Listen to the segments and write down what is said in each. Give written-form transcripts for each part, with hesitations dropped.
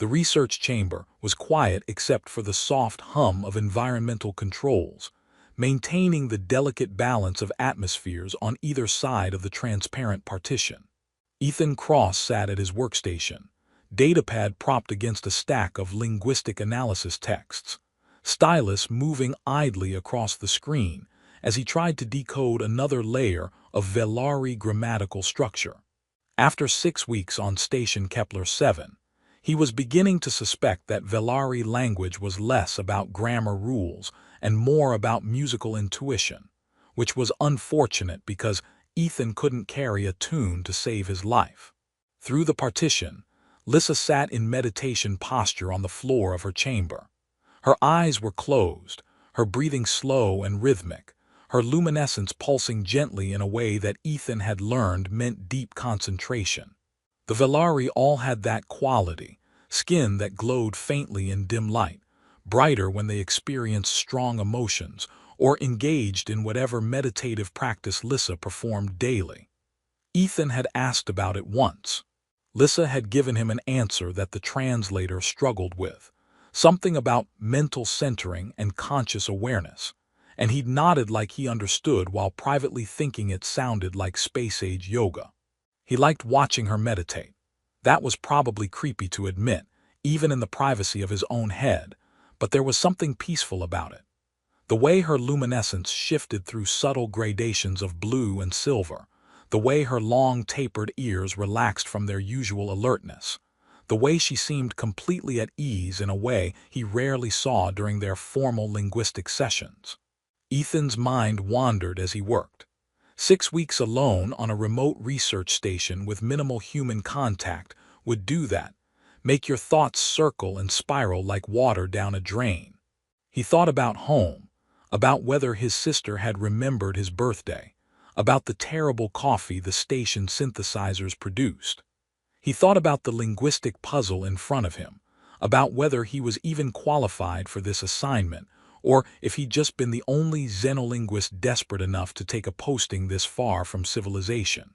The research chamber was quiet except for the soft hum of environmental controls, maintaining the delicate balance of atmospheres on either side of the transparent partition. Ethan Cross sat at his workstation, datapad propped against a stack of linguistic analysis texts, stylus moving idly across the screen as he tried to decode another layer of Velari grammatical structure. After 6 weeks on Station Kepler-7, he was beginning to suspect that Velari language was less about grammar rules and more about musical intuition, which was unfortunate because Ethan couldn't carry a tune to save his life. Through the partition, Lissa sat in meditation posture on the floor of her chamber. Her eyes were closed, her breathing slow and rhythmic, her luminescence pulsing gently in a way that Ethan had learned meant deep concentration. The Velari all had that quality, skin that glowed faintly in dim light, brighter when they experienced strong emotions or engaged in whatever meditative practice Lissa performed daily. Ethan had asked about it once. Lissa had given him an answer that the translator struggled with, something about mental centering and conscious awareness, and he'd nodded like he understood while privately thinking it sounded like space-age yoga. He liked watching her meditate. That was probably creepy to admit, even in the privacy of his own head, but there was something peaceful about it. The way her luminescence shifted through subtle gradations of blue and silver, the way her long tapered ears relaxed from their usual alertness, the way she seemed completely at ease in a way he rarely saw during their formal linguistic sessions. Ethan's mind wandered as he worked. 6 weeks alone on a remote research station with minimal human contact would do that, make your thoughts circle and spiral like water down a drain. He thought about home, about whether his sister had remembered his birthday, about the terrible coffee the station synthesizers produced. He thought about the linguistic puzzle in front of him, about whether he was even qualified for this assignment, or if he'd just been the only xenolinguist desperate enough to take a posting this far from civilization.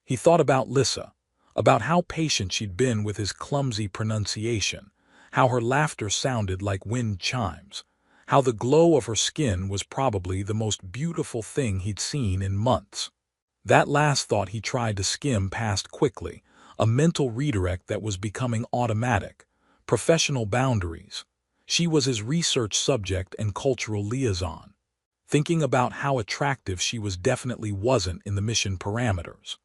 He thought about Lissa, about how patient she'd been with his clumsy pronunciation, how her laughter sounded like wind chimes, how the glow of her skin was probably the most beautiful thing he'd seen in months. That last thought he tried to skim past quickly, a mental redirect that was becoming automatic. Professional boundaries. She was his research subject and cultural liaison. Thinking about how attractive she was definitely wasn't in the mission parameters.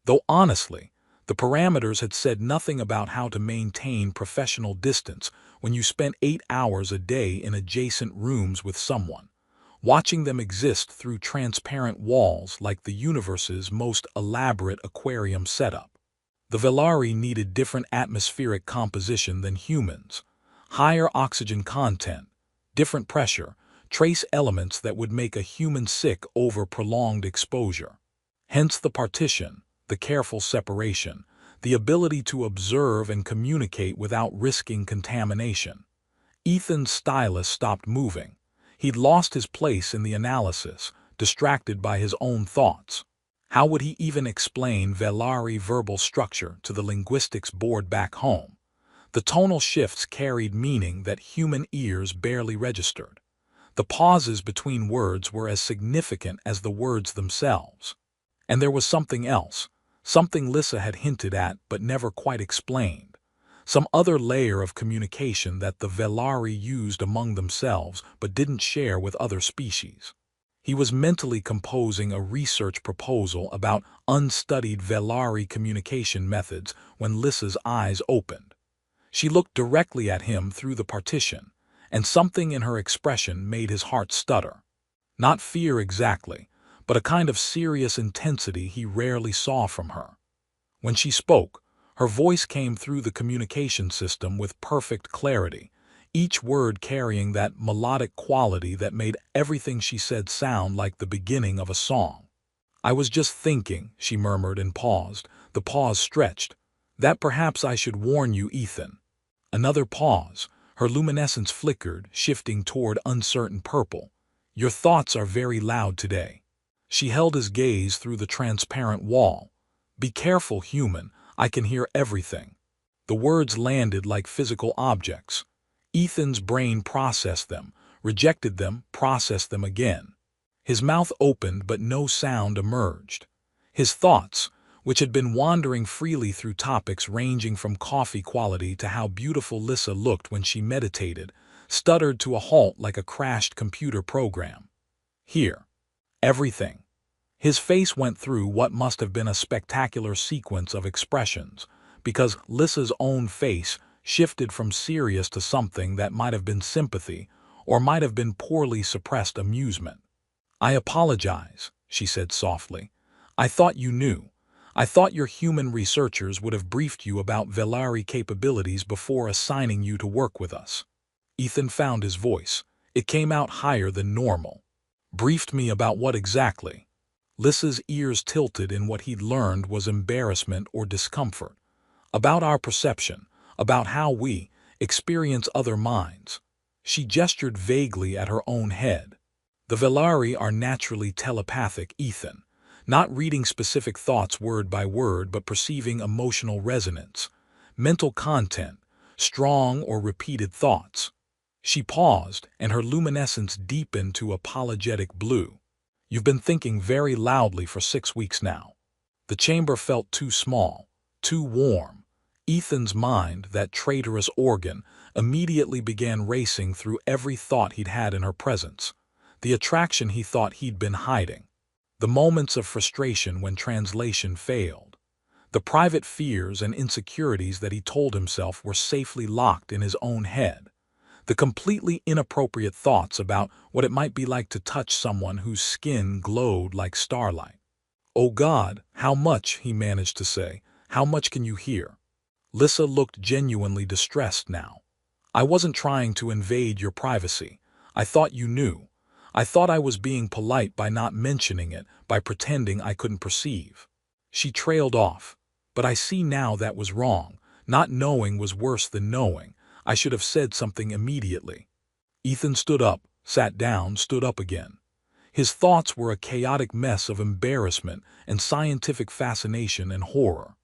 Though honestly, the parameters had said nothing about how to maintain professional distance when you spent 8 hours a day in adjacent rooms with someone, watching them exist through transparent walls like the universe's most elaborate aquarium setup. The Velari needed different atmospheric composition than humans, higher oxygen content, different pressure, trace elements that would make a human sick over prolonged exposure. Hence the partition, the careful separation, the ability to observe and communicate without risking contamination. Ethan's stylus stopped moving. He'd lost his place in the analysis, distracted by his own thoughts. How would he even explain Velari verbal structure to the linguistics board back home? The tonal shifts carried meaning that human ears barely registered. The pauses between words were as significant as the words themselves. And there was something else, something Lissa had hinted at but never quite explained. Some other layer of communication that the Velari used among themselves but didn't share with other species. He was mentally composing a research proposal about unstudied Velari communication methods when Lissa's eyes opened. She looked directly at him through the partition, and something in her expression made his heart stutter. Not fear exactly, but a kind of serious intensity he rarely saw from her. When she spoke, her voice came through the communication system with perfect clarity, each word carrying that melodic quality that made everything she said sound like the beginning of a song. "I was just thinking," she murmured and paused. The pause stretched. "That perhaps I should warn you, Ethan." Another pause. Her luminescence flickered, shifting toward uncertain purple. "Your thoughts are very loud today." She held his gaze through the transparent wall. "Be careful, human. I can hear everything." The words landed like physical objects. Ethan's brain processed them, rejected them, processed them again. His mouth opened but no sound emerged. His thoughts, which had been wandering freely through topics ranging from coffee quality to how beautiful Lissa looked when she meditated, stuttered to a halt like a crashed computer program. Here. Everything. His face went through what must have been a spectacular sequence of expressions, because Lissa's own face shifted from serious to something that might have been sympathy or might have been poorly suppressed amusement. "I apologize," she said softly. "I thought you knew. I thought your human researchers would have briefed you about Velari capabilities before assigning you to work with us." Ethan found his voice. It came out higher than normal. "Briefed me about what exactly?" Lissa's ears tilted in what he'd learned was embarrassment or discomfort. "About our perception, about how we experience other minds." She gestured vaguely at her own head. "The Velari are naturally telepathic, Ethan, not reading specific thoughts word by word but perceiving emotional resonance, mental content, strong or repeated thoughts." She paused, and her luminescence deepened to apologetic blue. "You've been thinking very loudly for 6 weeks now." The chamber felt too small, too warm. Ethan's mind, that traitorous organ, immediately began racing through every thought he'd had in her presence. The attraction he thought he'd been hiding. The moments of frustration when translation failed. The private fears and insecurities that he told himself were safely locked in his own head. The completely inappropriate thoughts about what it might be like to touch someone whose skin glowed like starlight. "Oh God, how much," he managed to say, "how much can you hear?" Lissa looked genuinely distressed now. "I wasn't trying to invade your privacy. I thought you knew. I thought I was being polite by not mentioning it, by pretending I couldn't perceive." She trailed off. "But I see now that was wrong. Not knowing was worse than knowing. I should have said something immediately." Ethan stood up, sat down, stood up again. His thoughts were a chaotic mess of embarrassment and scientific fascination and horror.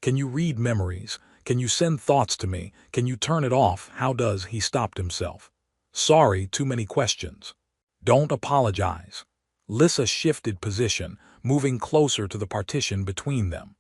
"Can you read memories? Can you send thoughts to me? Can you turn it off? How does—" He stopped himself. "Sorry, too many questions." "Don't apologize." Lissa shifted position, moving closer to the partition between them.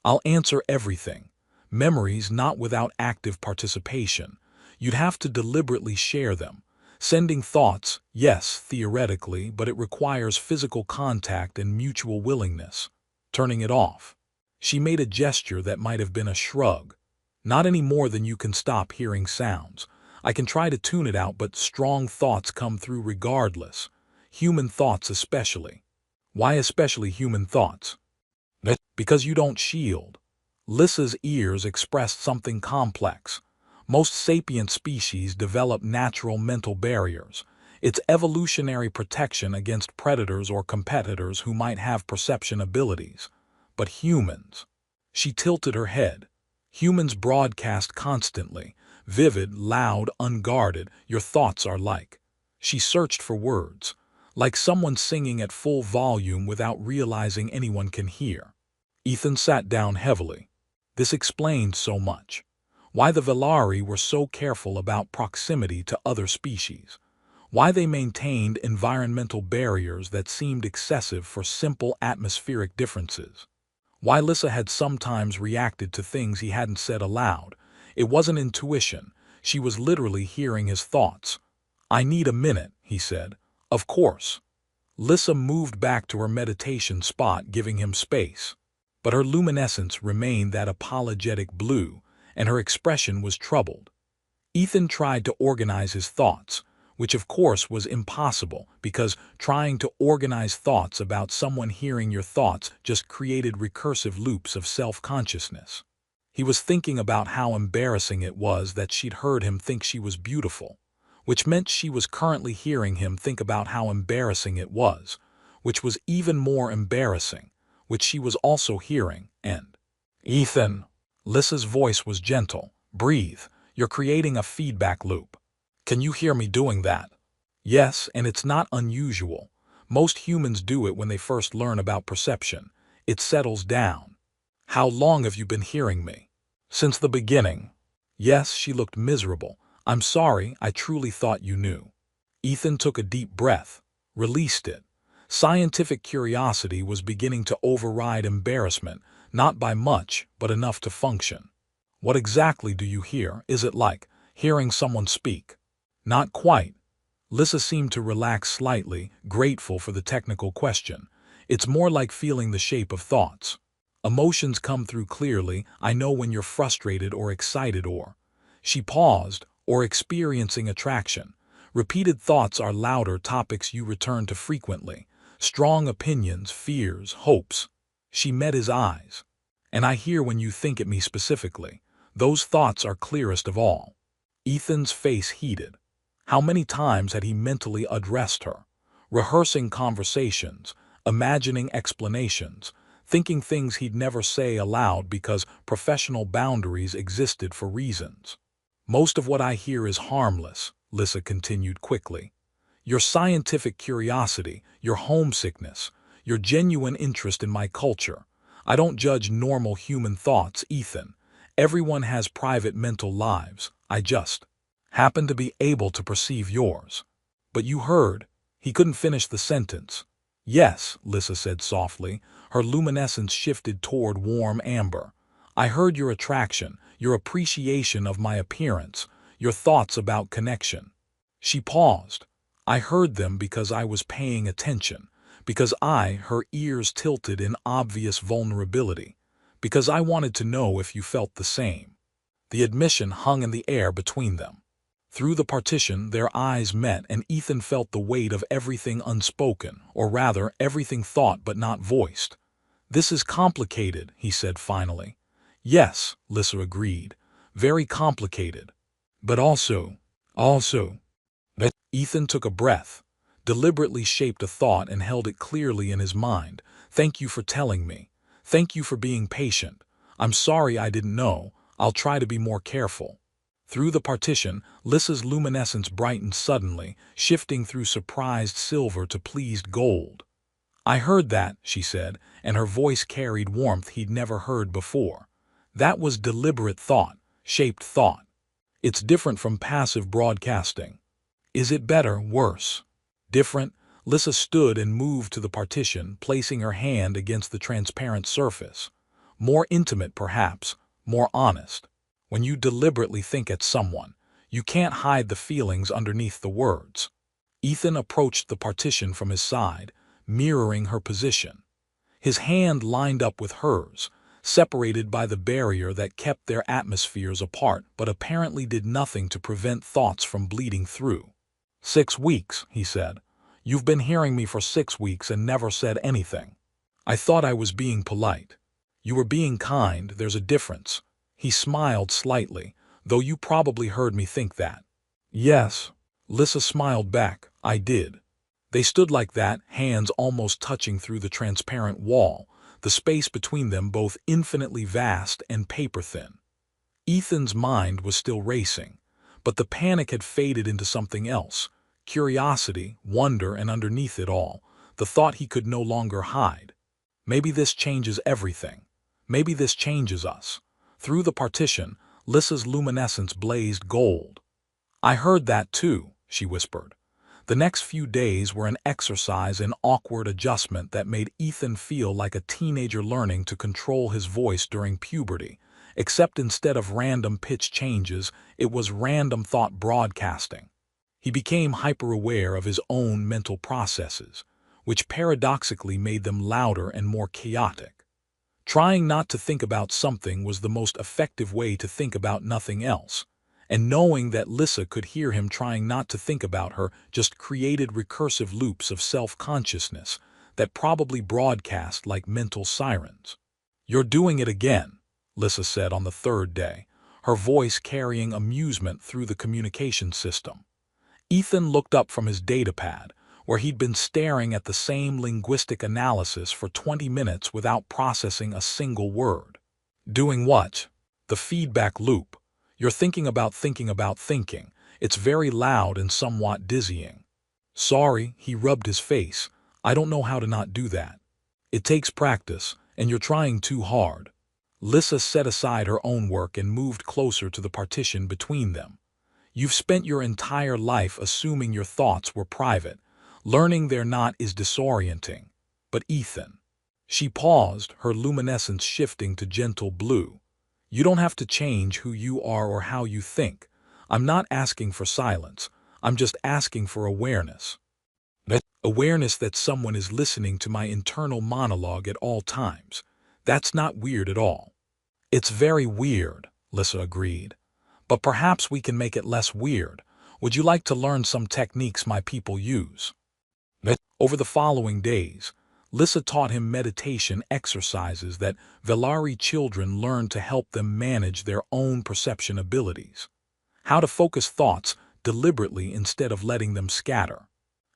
"I'll answer everything. Memories not without active participation. You'd have to deliberately share them. Sending thoughts, yes, theoretically, but it requires physical contact and mutual willingness. Turning it off." She made a gesture that might have been a shrug. "Not any more than you can stop hearing sounds. I can try to tune it out, but strong thoughts come through regardless. Human thoughts especially." "Why especially human thoughts?" "Because you don't shield." Lissa's ears expressed something complex. Most sapient species develop natural mental barriers. It's evolutionary protection against predators or competitors who might have perception abilities. But humans. She tilted her head. Humans broadcast constantly. Vivid, loud, unguarded. Your thoughts are like. She searched for words. Like someone singing at full volume without realizing anyone can hear. Ethan sat down heavily. This explained so much. Why the Velari were so careful about proximity to other species. Why they maintained environmental barriers that seemed excessive for simple atmospheric differences. Why Lissa had sometimes reacted to things he hadn't said aloud. It wasn't intuition. She was literally hearing his thoughts. "I need a minute," he said. "Of course." Lissa moved back to her meditation spot, giving him space. But her luminescence remained that apologetic blue, and her expression was troubled. Ethan tried to organize his thoughts, which of course was impossible because trying to organize thoughts about someone hearing your thoughts just created recursive loops of self-consciousness. He was thinking about how embarrassing it was that she'd heard him think she was beautiful, which meant she was currently hearing him think about how embarrassing it was, which was even more embarrassing, which she was also hearing, and "Ethan." Lissa's voice was gentle. "Breathe. You're creating a feedback loop. Can you hear me doing that?" "Yes, and it's not unusual. Most humans do it when they first learn about perception. It settles down." "How long have you been hearing me?" Since the beginning. Yes, she looked miserable. I'm sorry, I truly thought you knew. Ethan took a deep breath, released it. Scientific curiosity was beginning to override embarrassment, not by much, but enough to function. What exactly do you hear? Is it like hearing someone speak? Not quite. Lissa seemed to relax slightly, grateful for the technical question. It's more like feeling the shape of thoughts. Emotions come through clearly. I know when you're frustrated or excited or. She paused, or experiencing attraction. Repeated thoughts are louder topics you return to frequently. Strong opinions, fears, hopes. She met his eyes. And I hear when you think at me specifically. Those thoughts are clearest of all. Ethan's face heated. How many times had he mentally addressed her? Rehearsing conversations, imagining explanations, thinking things he'd never say aloud because professional boundaries existed for reasons. Most of what I hear is harmless, Lissa continued quickly. Your scientific curiosity, your homesickness, your genuine interest in my culture. I don't judge normal human thoughts, Ethan. Everyone has private mental lives. I just happen to be able to perceive yours. But you heard. He couldn't finish the sentence. Yes, Lissa said softly. Her luminescence shifted toward warm amber. I heard your attraction, your appreciation of my appearance, your thoughts about connection. She paused. I heard them because I was paying attention, because her ears tilted in obvious vulnerability, because I wanted to know if you felt the same. The admission hung in the air between them. Through the partition, their eyes met, and Ethan felt the weight of everything unspoken, or rather, everything thought but not voiced. This is complicated, he said finally. Yes, Lissa agreed. Very complicated. But also. Ethan took a breath, deliberately shaped a thought and held it clearly in his mind. Thank you for telling me. Thank you for being patient. I'm sorry I didn't know. I'll try to be more careful. Through the partition, Lissa's luminescence brightened suddenly, shifting through surprised silver to pleased gold. I heard that, she said, and her voice carried warmth he'd never heard before. That was deliberate thought, shaped thought. It's different from passive broadcasting. Is it better, worse? Different? Lissa stood and moved to the partition, placing her hand against the transparent surface. More intimate, perhaps, more honest. When you deliberately think at someone, you can't hide the feelings underneath the words. Ethan approached the partition from his side, mirroring her position. His hand lined up with hers, separated by the barrier that kept their atmospheres apart but apparently did nothing to prevent thoughts from bleeding through. 6 weeks, he said. You've been hearing me for 6 weeks and never said anything. I thought I was being polite. You were being kind, there's a difference. He smiled slightly, though you probably heard me think that. Yes. Lissa smiled back. I did. They stood like that, hands almost touching through the transparent wall, the space between them both infinitely vast and paper-thin. Ethan's mind was still racing, but the panic had faded into something else. Curiosity, wonder, and underneath it all, the thought he could no longer hide. Maybe this changes everything. Maybe this changes us. Through the partition, Lissa's luminescence blazed gold. I heard that too, she whispered. The next few days were an exercise in awkward adjustment that made Ethan feel like a teenager learning to control his voice during puberty, except instead of random pitch changes, it was random thought broadcasting. He became hyper-aware of his own mental processes, which paradoxically made them louder and more chaotic. Trying not to think about something was the most effective way to think about nothing else, and knowing that Lissa could hear him trying not to think about her just created recursive loops of self-consciousness that probably broadcast like mental sirens. You're doing it again, Lissa said on the 3rd day, her voice carrying amusement through the communication system. Ethan looked up from his datapad, where he'd been staring at the same linguistic analysis for 20 minutes without processing a single word. Doing what? The feedback loop. You're thinking about thinking. It's very loud and somewhat dizzying. Sorry, he rubbed his face. I don't know how to not do that. It takes practice, and you're trying too hard. Lissa set aside her own work and moved closer to the partition between them. You've spent your entire life assuming your thoughts were private. Learning they're not is disorienting. But Ethan. She paused, her luminescence shifting to gentle blue. You don't have to change who you are or how you think. I'm not asking for silence. I'm just asking for awareness. Awareness that someone is listening to my internal monologue at all times. That's not weird at all. It's very weird, Lissa agreed. But perhaps we can make it less weird. Would you like to learn some techniques my people use? Over the following days, Lissa taught him meditation exercises that Velari children learned to help them manage their own perception abilities. How to focus thoughts deliberately instead of letting them scatter.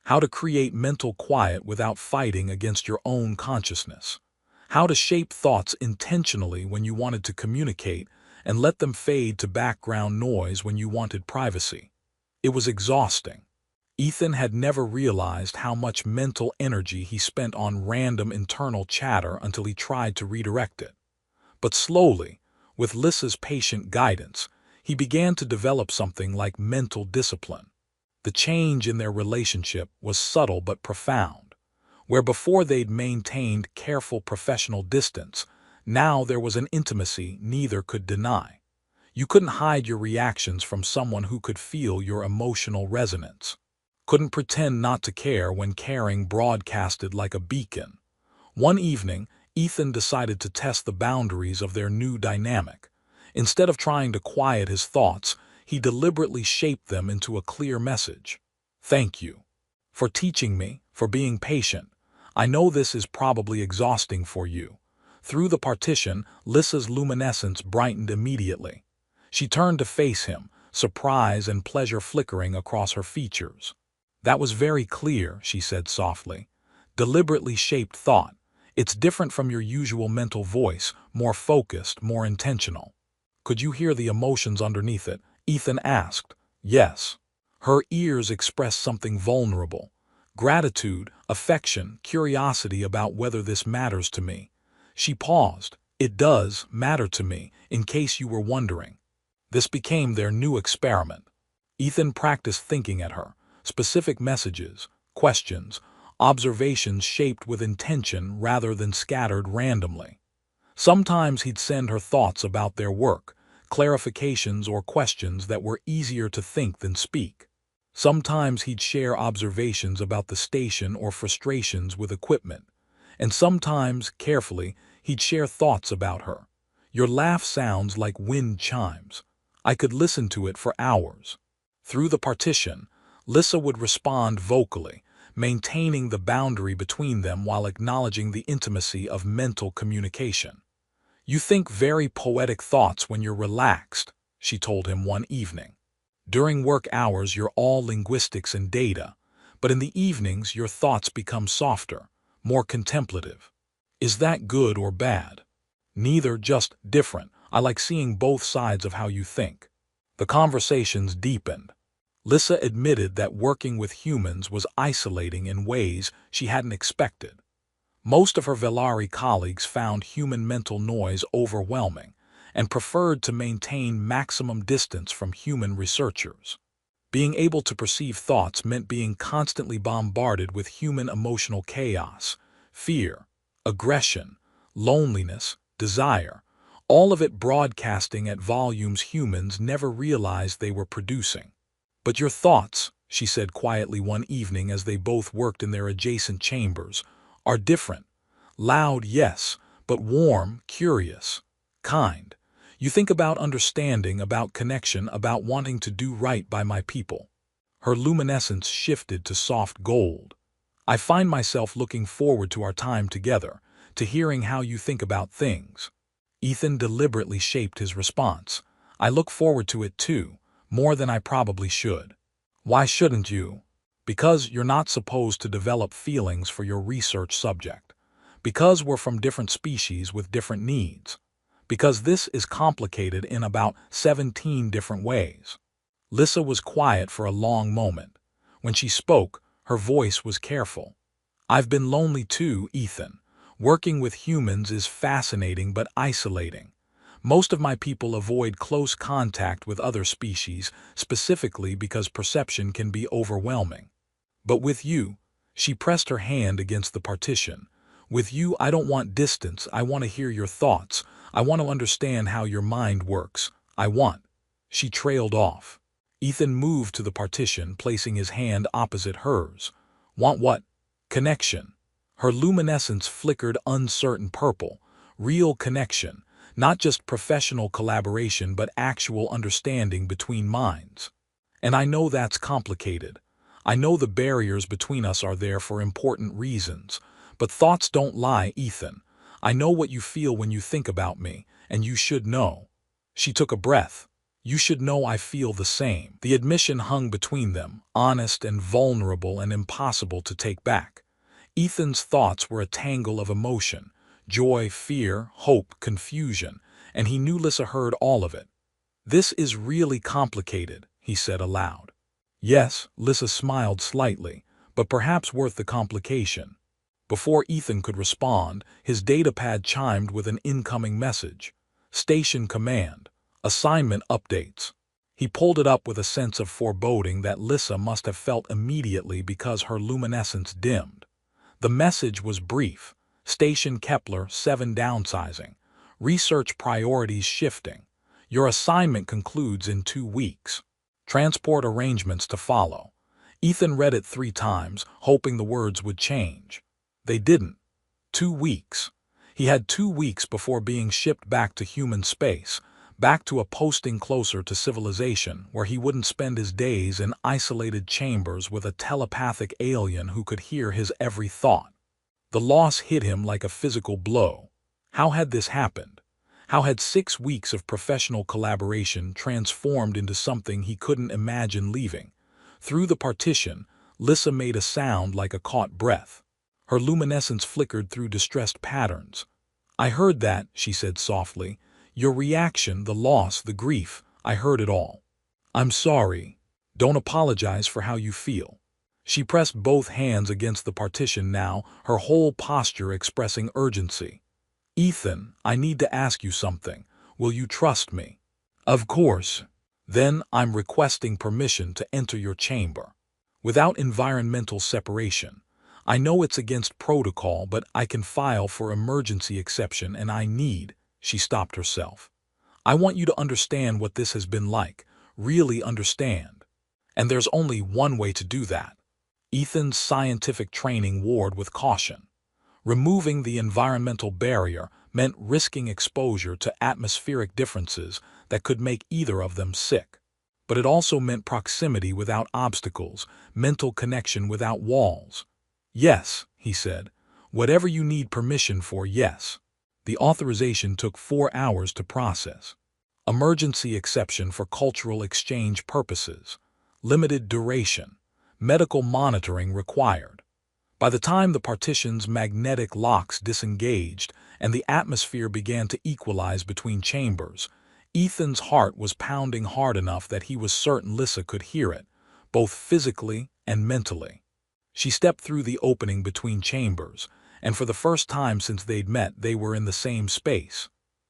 How to create mental quiet without fighting against your own consciousness. How to shape thoughts intentionally when you wanted to communicate and let them fade to background noise when you wanted privacy. It was exhausting. Ethan had never realized how much mental energy he spent on random internal chatter until he tried to redirect it. But slowly, with Lissa's patient guidance, he began to develop something like mental discipline. The change in their relationship was subtle but profound. Where before they'd maintained careful professional distance, now there was an intimacy neither could deny. You couldn't hide your reactions from someone who could feel your emotional resonance. Couldn't pretend not to care when caring broadcasted like a beacon. One evening, Ethan decided to test the boundaries of their new dynamic. Instead of trying to quiet his thoughts, he deliberately shaped them into a clear message. Thank you for teaching me, for being patient. I know this is probably exhausting for you. Through the partition, Lissa's luminescence brightened immediately. She turned to face him, surprise and pleasure flickering across her features. That was very clear, she said softly. Deliberately shaped thought. It's different from your usual mental voice, more focused, more intentional. Could you hear the emotions underneath it? Ethan asked. Yes. Her ears expressed something vulnerable. Gratitude, affection, curiosity about whether this matters to me. She paused. It does matter to me, in case you were wondering. This became their new experiment. Ethan practiced thinking at her. Specific messages, questions, observations shaped with intention rather than scattered randomly. Sometimes he'd send her thoughts about their work, clarifications or questions that were easier to think than speak. Sometimes he'd share observations about the station or frustrations with equipment. And sometimes, carefully, he'd share thoughts about her. Your laugh sounds like wind chimes. I could listen to it for hours. Through the partition, Lissa would respond vocally, maintaining the boundary between them while acknowledging the intimacy of mental communication. You think very poetic thoughts when you're relaxed, she told him one evening. During work hours, you're all linguistics and data, but in the evenings, your thoughts become softer, more contemplative. Is that good or bad? Neither, just different. I like seeing both sides of how you think. The conversations deepened. Lissa admitted that working with humans was isolating in ways she hadn't expected. Most of her Velari colleagues found human mental noise overwhelming and preferred to maintain maximum distance from human researchers. Being able to perceive thoughts meant being constantly bombarded with human emotional chaos, fear, aggression, loneliness, desire, all of it broadcasting at volumes humans never realized they were producing. But your thoughts, she said quietly one evening as they both worked in their adjacent chambers, are different. Loud, yes, but warm, curious, kind. You think about understanding, about connection, about wanting to do right by my people. Her luminescence shifted to soft gold. I find myself looking forward to our time together, to hearing how you think about things. Ethan deliberately shaped his response. I look forward to it too. More than I probably should. Why shouldn't you? Because you're not supposed to develop feelings for your research subject. Because we're from different species with different needs. Because this is complicated in about 17 different ways. Lissa was quiet for a long moment. When she spoke, her voice was careful. I've been lonely too, Ethan. Working with humans is fascinating but isolating. Most of my people avoid close contact with other species, specifically because perception can be overwhelming. But with you, she pressed her hand against the partition. With you, I don't want distance. I want to hear your thoughts. I want to understand how your mind works. I want. She trailed off. Ethan moved to the partition, placing his hand opposite hers. Want what? Connection. Her luminescence flickered uncertain purple. Real connection. Not just professional collaboration, but actual understanding between minds. And I know that's complicated. I know the barriers between us are there for important reasons. But thoughts don't lie, Ethan. I know what you feel when you think about me, and you should know. She took a breath. You should know I feel the same. The admission hung between them, honest and vulnerable and impossible to take back. Ethan's thoughts were a tangle of emotion. Joy, fear, hope, confusion, and he knew Lissa heard all of it. This is really complicated, he said aloud. Yes, Lissa smiled slightly, but perhaps worth the complication. Before Ethan could respond, his datapad chimed with an incoming message. Station command. Assignment updates. He pulled it up with a sense of foreboding that Lissa must have felt immediately because her luminescence dimmed. The message was brief. Station Kepler 7 downsizing. Research priorities shifting. Your assignment concludes in 2 weeks. Transport arrangements to follow. Ethan read it 3 times, hoping the words would change. They didn't. 2 weeks. He had 2 weeks before being shipped back to human space, back to a posting closer to civilization where he wouldn't spend his days in isolated chambers with a telepathic alien who could hear his every thought. The loss hit him like a physical blow. How had this happened? How had 6 weeks of professional collaboration transformed into something he couldn't imagine leaving? Through the partition, Lissa made a sound like a caught breath. Her luminescence flickered through distressed patterns. I heard that, she said softly. Your reaction, the loss, the grief, I heard it all. I'm sorry. Don't apologize for how you feel. She pressed both hands against the partition now, her whole posture expressing urgency. Ethan, I need to ask you something. Will you trust me? Of course. Then I'm requesting permission to enter your chamber. Without environmental separation. I know it's against protocol, but I can file for emergency exception and I need, she stopped herself. I want you to understand what this has been like, really understand. And there's only one way to do that. Ethan's scientific training warred with caution. Removing the environmental barrier meant risking exposure to atmospheric differences that could make either of them sick. But it also meant proximity without obstacles, mental connection without walls. Yes, he said. Whatever you need permission for, yes. The authorization took 4 hours to process. Emergency exception for cultural exchange purposes. Limited duration. Medical monitoring required. By the time the partition's magnetic locks disengaged and the atmosphere began to equalize between chambers, Ethan's heart was pounding hard enough that he was certain Lissa could hear it, both physically and mentally. She stepped through the opening between chambers, and for the first time since they'd met, they were in the same space.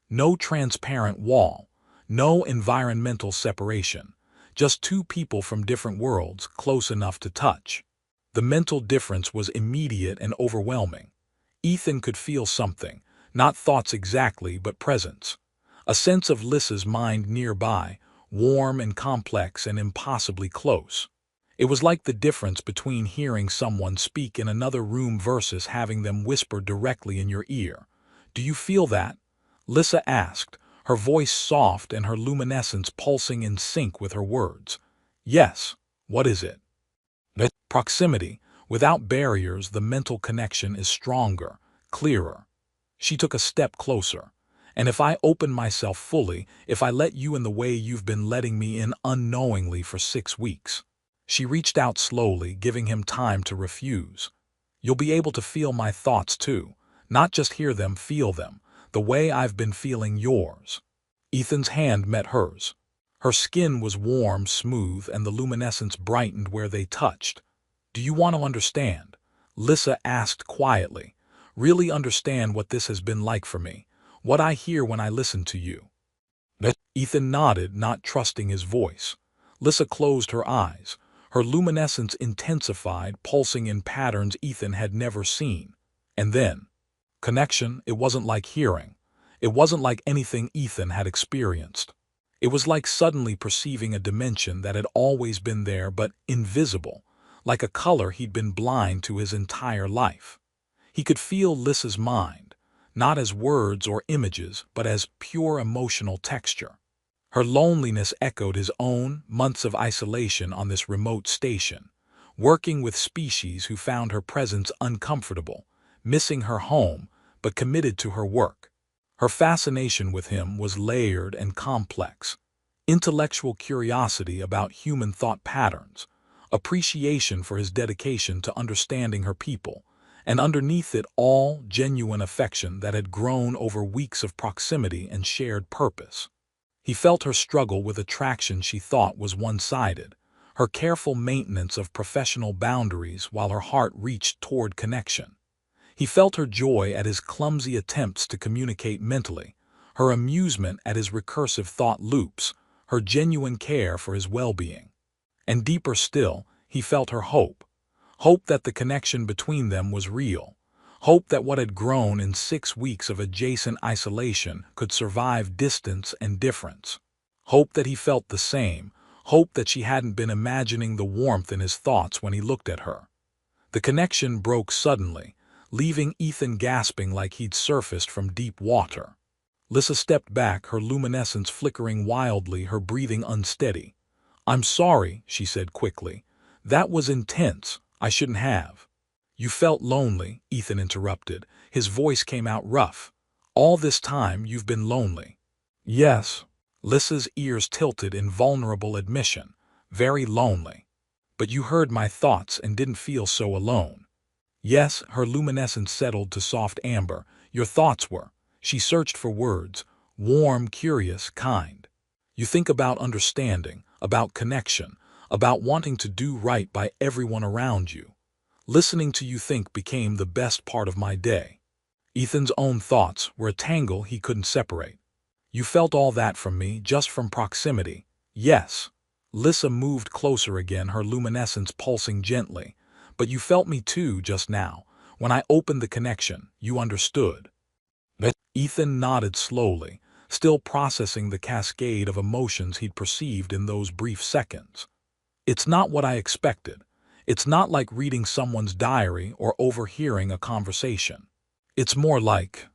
No transparent wall, no environmental separation, just 2 people from different worlds, close enough to touch. The mental difference was immediate and overwhelming. Ethan could feel something, not thoughts exactly, but presence. A sense of Lissa's mind nearby, warm and complex and impossibly close. It was like the difference between hearing someone speak in another room versus having them whisper directly in your ear. Do you feel that? Lissa asked, her voice soft and her luminescence pulsing in sync with her words. Yes. What is it? Proximity. Without barriers, the mental connection is stronger, clearer. She took a step closer. And if I open myself fully, if I let you in the way you've been letting me in unknowingly for 6 weeks. She reached out slowly, giving him time to refuse. You'll be able to feel my thoughts too, not just hear them, feel them, the way I've been feeling yours. Ethan's hand met hers. Her skin was warm, smooth, and the luminescence brightened where they touched. Do you want to understand? Lissa asked quietly. Really understand what this has been like for me, what I hear when I listen to you. Ethan nodded, not trusting his voice. Lissa closed her eyes. Her luminescence intensified, pulsing in patterns Ethan had never seen. And then, connection, it wasn't like hearing. It wasn't like anything Ethan had experienced. It was like suddenly perceiving a dimension that had always been there but invisible, like a color he'd been blind to his entire life. He could feel Lissa's mind, not as words or images, but as pure emotional texture. Her loneliness echoed his own months of isolation on this remote station, working with species who found her presence uncomfortable, missing her home, but committed to her work. Her fascination with him was layered and complex. Intellectual curiosity about human thought patterns, appreciation for his dedication to understanding her people, and underneath it all, genuine affection that had grown over weeks of proximity and shared purpose. He felt her struggle with attraction she thought was one-sided, her careful maintenance of professional boundaries while her heart reached toward connection. He felt her joy at his clumsy attempts to communicate mentally, her amusement at his recursive thought loops, her genuine care for his well-being. And deeper still, he felt her hope. Hope that the connection between them was real. Hope that what had grown in 6 weeks of adjacent isolation could survive distance and difference. Hope that he felt the same. Hope that she hadn't been imagining the warmth in his thoughts when he looked at her. The connection broke suddenly, leaving Ethan gasping like he'd surfaced from deep water. Lissa stepped back, her luminescence flickering wildly, her breathing unsteady. "I'm sorry," she said quickly. "That was intense. I shouldn't have." "You felt lonely," Ethan interrupted. His voice came out rough. "All this time you've been lonely." "Yes." Lissa's ears tilted in vulnerable admission. "Very lonely. But you heard my thoughts and didn't feel so alone." "Yes," her luminescence settled to soft amber. "Your thoughts were." She searched for words. "Warm, curious, kind. You think about understanding, about connection, about wanting to do right by everyone around you. Listening to you think became the best part of my day." Ethan's own thoughts were a tangle he couldn't separate. "You felt all that from me, just from proximity." "Yes." Lissa moved closer again, her luminescence pulsing gently. "But you felt me too just now. When I opened the connection, you understood." Ethan nodded slowly, still processing the cascade of emotions he'd perceived in those brief seconds. "It's not what I expected. It's not like reading someone's diary or overhearing a conversation. It's more like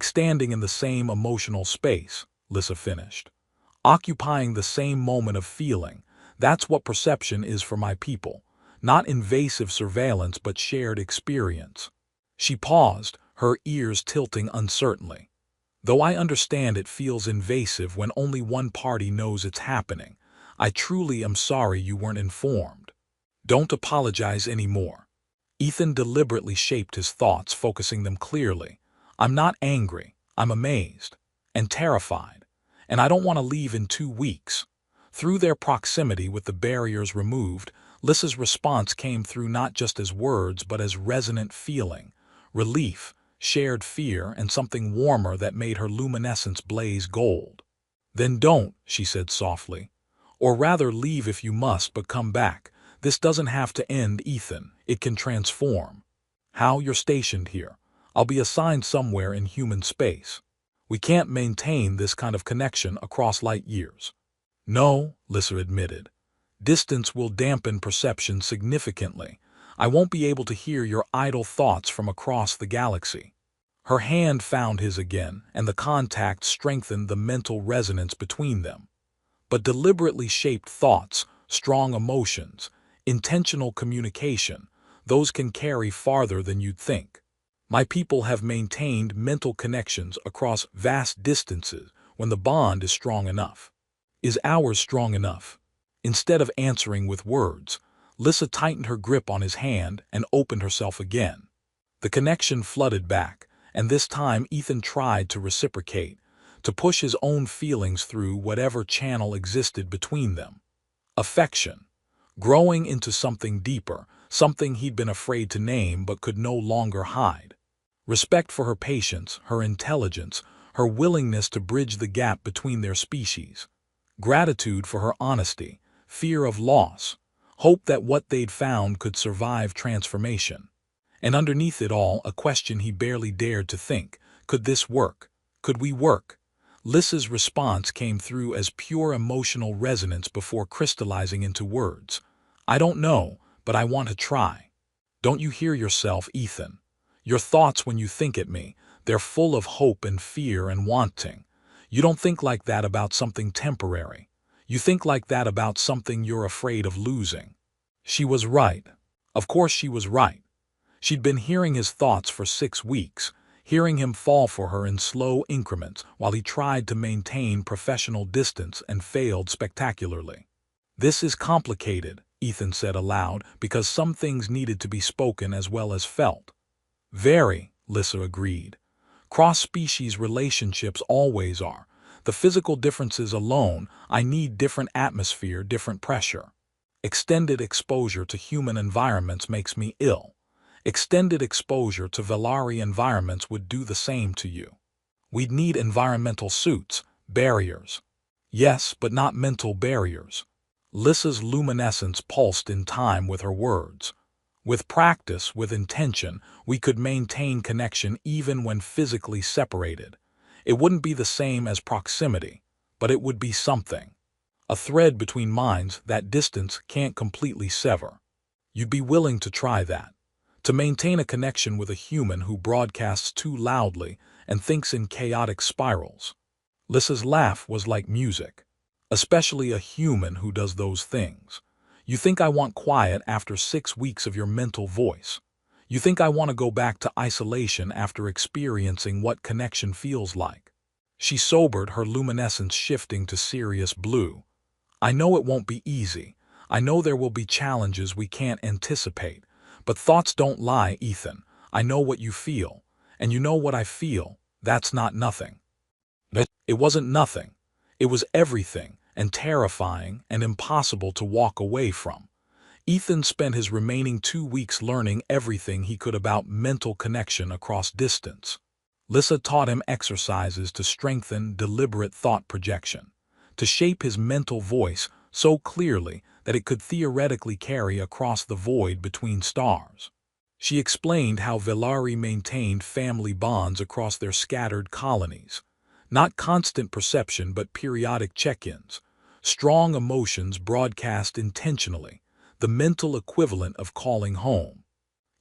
standing in the same emotional space," Lissa finished. "Occupying the same moment of feeling. That's what perception is for my people. Not invasive surveillance but shared experience." She paused, her ears tilting uncertainly. "Though I understand it feels invasive when only one party knows it's happening, I truly am sorry you weren't informed." "Don't apologize anymore." Ethan deliberately shaped his thoughts, focusing them clearly. "I'm not angry. I'm amazed. And terrified. And I don't want to leave in 2 weeks." Through their proximity with the barriers removed, Lissa's response came through not just as words but as resonant feeling. Relief, shared fear, and something warmer that made her luminescence blaze gold. "Then don't," she said softly. "Or rather leave if you must, but come back. This doesn't have to end, Ethan. It can transform." "How? You're stationed here. I'll be assigned somewhere in human space. We can't maintain this kind of connection across light years." "No," Lissa admitted. "Distance will dampen perception significantly. I won't be able to hear your idle thoughts from across the galaxy." Her hand found his again, and the contact strengthened the mental resonance between them. But deliberately shaped thoughts, strong emotions, intentional communication, those can carry farther than you'd think. My people have maintained mental connections across vast distances when the bond is strong enough. Is ours strong enough? Instead of answering with words, Lissa tightened her grip on his hand and opened herself again. The connection flooded back, and this time Ethan tried to reciprocate, to push his own feelings through whatever channel existed between them. Affection, growing into something deeper, something he'd been afraid to name but could no longer hide. Respect for her patience, her intelligence, her willingness to bridge the gap between their species, gratitude for her honesty, fear of loss, hope that what they'd found could survive transformation. And underneath it all, a question he barely dared to think: could this work? Could we work? Lissa's response came through as pure emotional resonance before crystallizing into words. I don't know, but I want to try. Don't you hear yourself, Ethan? Your thoughts when you think at me, they're full of hope and fear and wanting. You don't think like that about something temporary. You think like that about something you're afraid of losing. She was right. Of course she was right. She'd been hearing his thoughts for 6 weeks, hearing him fall for her in slow increments while he tried to maintain professional distance and failed spectacularly. This is complicated, Ethan said aloud, because some things needed to be spoken as well as felt. Very, Lissa agreed. Cross-species relationships always are. The physical differences alone, I need different atmosphere, different pressure. Extended exposure to human environments makes me ill. Extended exposure to Velari environments would do the same to you. We'd need environmental suits, barriers. Yes, but not mental barriers. Lissa's luminescence pulsed in time with her words. With practice, with intention, we could maintain connection even when physically separated. It wouldn't be the same as proximity, but it would be something. A thread between minds that distance can't completely sever. You'd be willing to try that. To maintain a connection with a human who broadcasts too loudly and thinks in chaotic spirals. Lissa's laugh was like music. Especially a human who does those things. You think I want quiet after 6 weeks of your mental voice. You think I want to go back to isolation after experiencing what connection feels like. She sobered, her luminescence shifting to serious blue. I know it won't be easy. I know there will be challenges we can't anticipate. But thoughts don't lie, Ethan. I know what you feel. And you know what I feel. That's not nothing. It wasn't nothing. It was everything, and terrifying and impossible to walk away from. Ethan spent his remaining 2 weeks learning everything he could about mental connection across distance. Lissa taught him exercises to strengthen deliberate thought projection, to shape his mental voice so clearly that it could theoretically carry across the void between stars. She explained how Velari maintained family bonds across their scattered colonies. Not constant perception, but periodic check-ins. Strong emotions broadcast intentionally, the mental equivalent of calling home.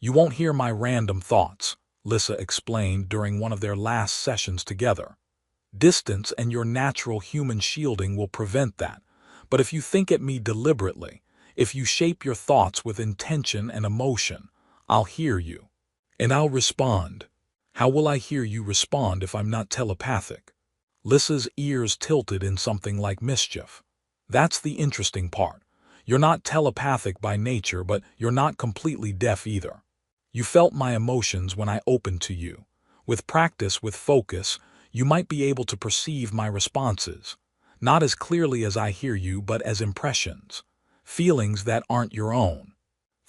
You won't hear my random thoughts, Lissa explained during one of their last sessions together. Distance and your natural human shielding will prevent that. But if you think at me deliberately, if you shape your thoughts with intention and emotion, I'll hear you. And I'll respond. How will I hear you respond if I'm not telepathic? Lissa's ears tilted in something like mischief. That's the interesting part. You're not telepathic by nature, but you're not completely deaf either. You felt my emotions when I opened to you. With practice, with focus, you might be able to perceive my responses. Not as clearly as I hear you, but as impressions. Feelings that aren't your own.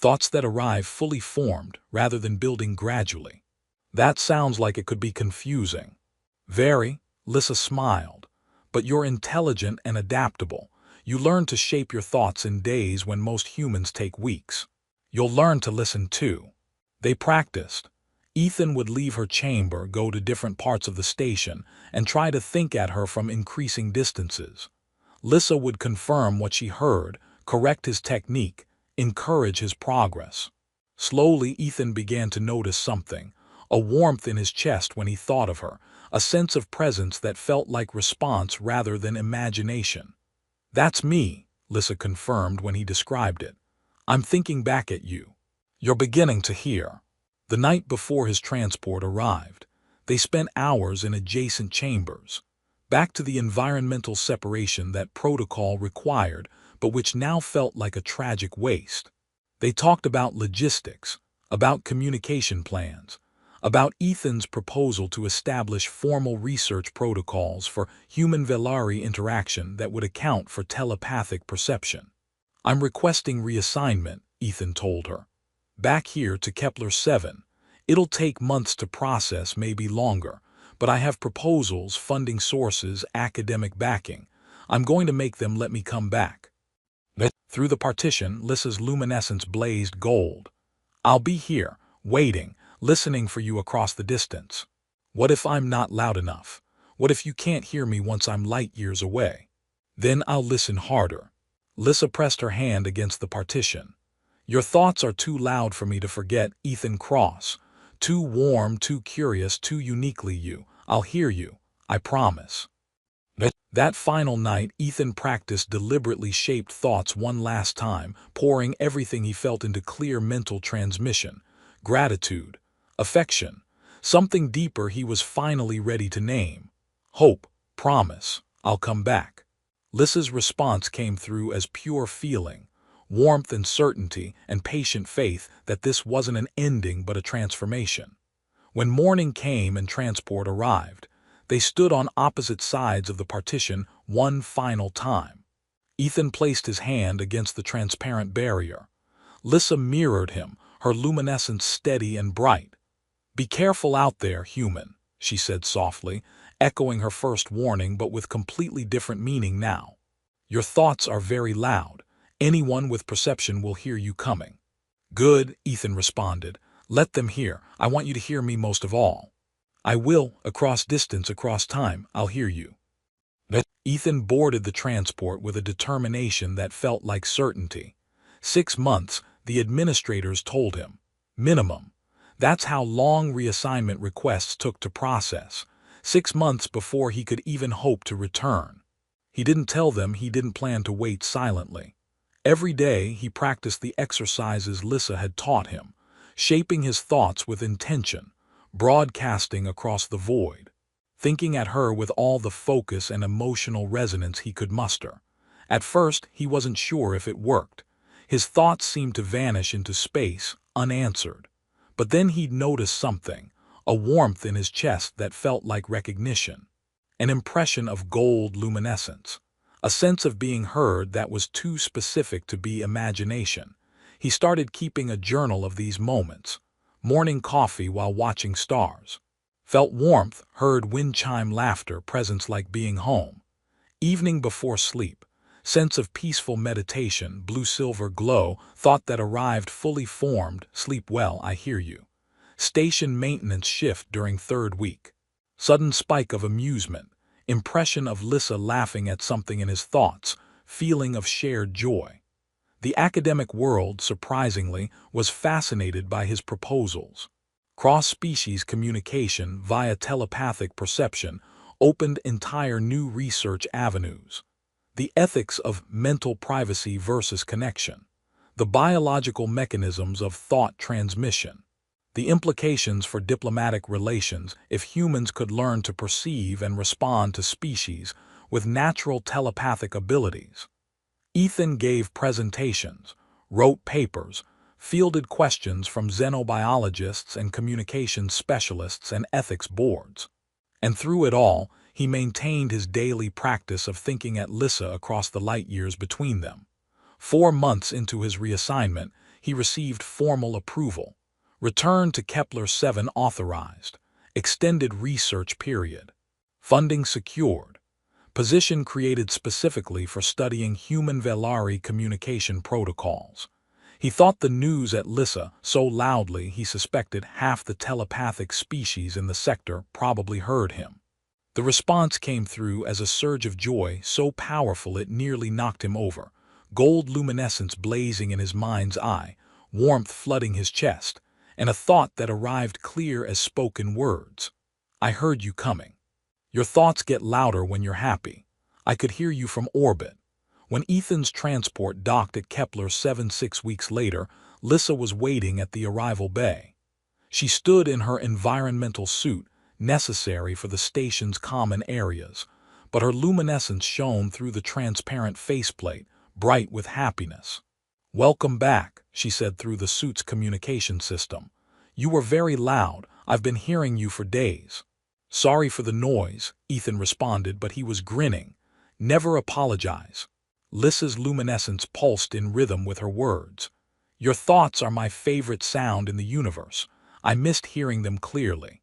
Thoughts that arrive fully formed rather than building gradually. That sounds like it could be confusing. Very, Lissa smiled. But you're intelligent and adaptable. You learn to shape your thoughts in days when most humans take weeks. You'll learn to listen too. They practiced. Ethan would leave her chamber, go to different parts of the station, and try to think at her from increasing distances. Lissa would confirm what she heard, correct his technique, encourage his progress. Slowly, Ethan began to notice something, a warmth in his chest when he thought of her, a sense of presence that felt like response rather than imagination. That's me, Lissa confirmed when he described it. I'm thinking back at you. You're beginning to hear. The night before his transport arrived, they spent hours in adjacent chambers, back to the environmental separation that protocol required, but which now felt like a tragic waste. They talked about logistics, about communication plans, about Ethan's proposal to establish formal research protocols for human-Velari interaction that would account for telepathic perception. I'm requesting reassignment, Ethan told her. Back here to Kepler 7. It'll take months to process, maybe longer, but I have proposals, funding sources, academic backing. I'm going to make them let me come back. Through the partition, Lissa's luminescence blazed gold. I'll be here, waiting, listening for you across the distance. What if I'm not loud enough? What if you can't hear me once I'm light years away? Then I'll listen harder. Lissa pressed her hand against the partition. Your thoughts are too loud for me to forget, Ethan Cross. Too warm, too curious, too uniquely you. I'll hear you, I promise. That final night, Ethan practiced deliberately shaped thoughts one last time, pouring everything he felt into clear mental transmission. Gratitude, affection, something deeper he was finally ready to name. Hope, promise, I'll come back. Lissa's response came through as pure feeling, warmth and certainty, and patient faith that this wasn't an ending but a transformation. When morning came and transport arrived, they stood on opposite sides of the partition one final time. Ethan placed his hand against the transparent barrier. Lissa mirrored him, her luminescence steady and bright. Be careful out there, human, she said softly, echoing her first warning but with completely different meaning now. Your thoughts are very loud. Anyone with perception will hear you coming. Good, Ethan responded. Let them hear. I want you to hear me most of all. I will, across distance, across time, I'll hear you. Ethan boarded the transport with a determination that felt like certainty. 6 months, the administrators told him. Minimum. That's how long reassignment requests took to process. 6 months before he could even hope to return. He didn't tell them he didn't plan to wait silently. Every day he practiced the exercises Lissa had taught him, shaping his thoughts with intention, broadcasting across the void, thinking at her with all the focus and emotional resonance he could muster. At first, he wasn't sure if it worked. His thoughts seemed to vanish into space, unanswered. But then he'd notice something, a warmth in his chest that felt like recognition, an impression of gold luminescence, a sense of being heard that was too specific to be imagination. He started keeping a journal of these moments. Morning coffee while watching stars. Felt warmth, heard wind chime laughter, presence like being home. Evening before sleep. Sense of peaceful meditation, blue-silver glow, thought that arrived fully formed, sleep well, I hear you. Station maintenance shift during 3rd week. Sudden spike of amusement. Impression of Lissa laughing at something in his thoughts, feeling of shared joy. The academic world, surprisingly, was fascinated by his proposals. Cross-species communication via telepathic perception opened entire new research avenues. The ethics of mental privacy versus connection. The biological mechanisms of thought transmission. The implications for diplomatic relations if humans could learn to perceive and respond to species with natural telepathic abilities. Ethan gave presentations, wrote papers, fielded questions from xenobiologists and communications specialists and ethics boards. And through it all, he maintained his daily practice of thinking at Lissa across the light years between them. 4 months into his reassignment, he received formal approval. Return to Kepler-7 authorized. Extended research period. Funding secured. Position created specifically for studying human Velari communication protocols. He thought the news at Lissa so loudly he suspected half the telepathic species in the sector probably heard him. The response came through as a surge of joy so powerful it nearly knocked him over, gold luminescence blazing in his mind's eye, warmth flooding his chest, and a thought that arrived clear as spoken words. I heard you coming. Your thoughts get louder when you're happy. I could hear you from orbit. When Ethan's transport docked at Kepler-7 6 weeks later, Lissa was waiting at the arrival bay. She stood in her environmental suit, necessary for the station's common areas, but her luminescence shone through the transparent faceplate, bright with happiness. Welcome back, she said through the suit's communication system. You were very loud. I've been hearing you for days. Sorry for the noise, Ethan responded, but he was grinning. Never apologize. Lissa's luminescence pulsed in rhythm with her words. Your thoughts are my favorite sound in the universe. I missed hearing them clearly.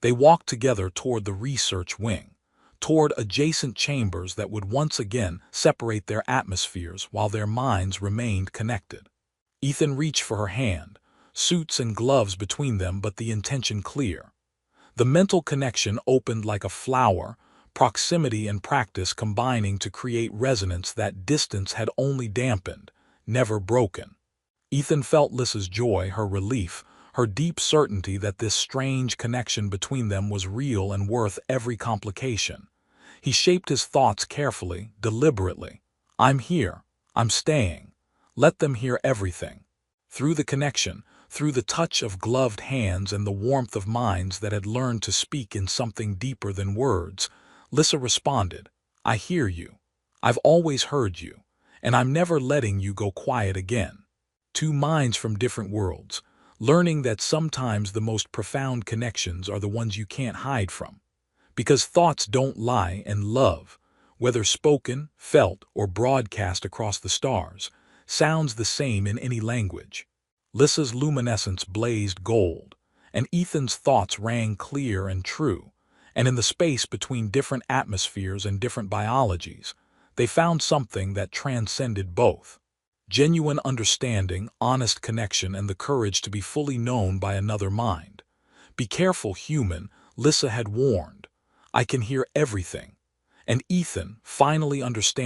They walked together toward the research wing, toward adjacent chambers that would once again separate their atmospheres while their minds remained connected. Ethan reached for her hand, suits and gloves between them, but the intention clear. The mental connection opened like a flower, proximity and practice combining to create resonance that distance had only dampened, never broken. Ethan felt Lissa's joy, her relief, her deep certainty that this strange connection between them was real and worth every complication. He shaped his thoughts carefully, deliberately. I'm here. I'm staying. Let them hear everything. Through the connection, through the touch of gloved hands and the warmth of minds that had learned to speak in something deeper than words, Lissa responded, I hear you. I've always heard you, and I'm never letting you go quiet again. Two minds from different worlds, learning that sometimes the most profound connections are the ones you can't hide from. Because thoughts don't lie, and love, whether spoken, felt, or broadcast across the stars, sounds the same in any language. Lissa's luminescence blazed gold, and Ethan's thoughts rang clear and true, and in the space between different atmospheres and different biologies, they found something that transcended both. Genuine understanding, honest connection, and the courage to be fully known by another mind. Be careful, human, Lissa had warned. I can hear everything. And Ethan, finally understanding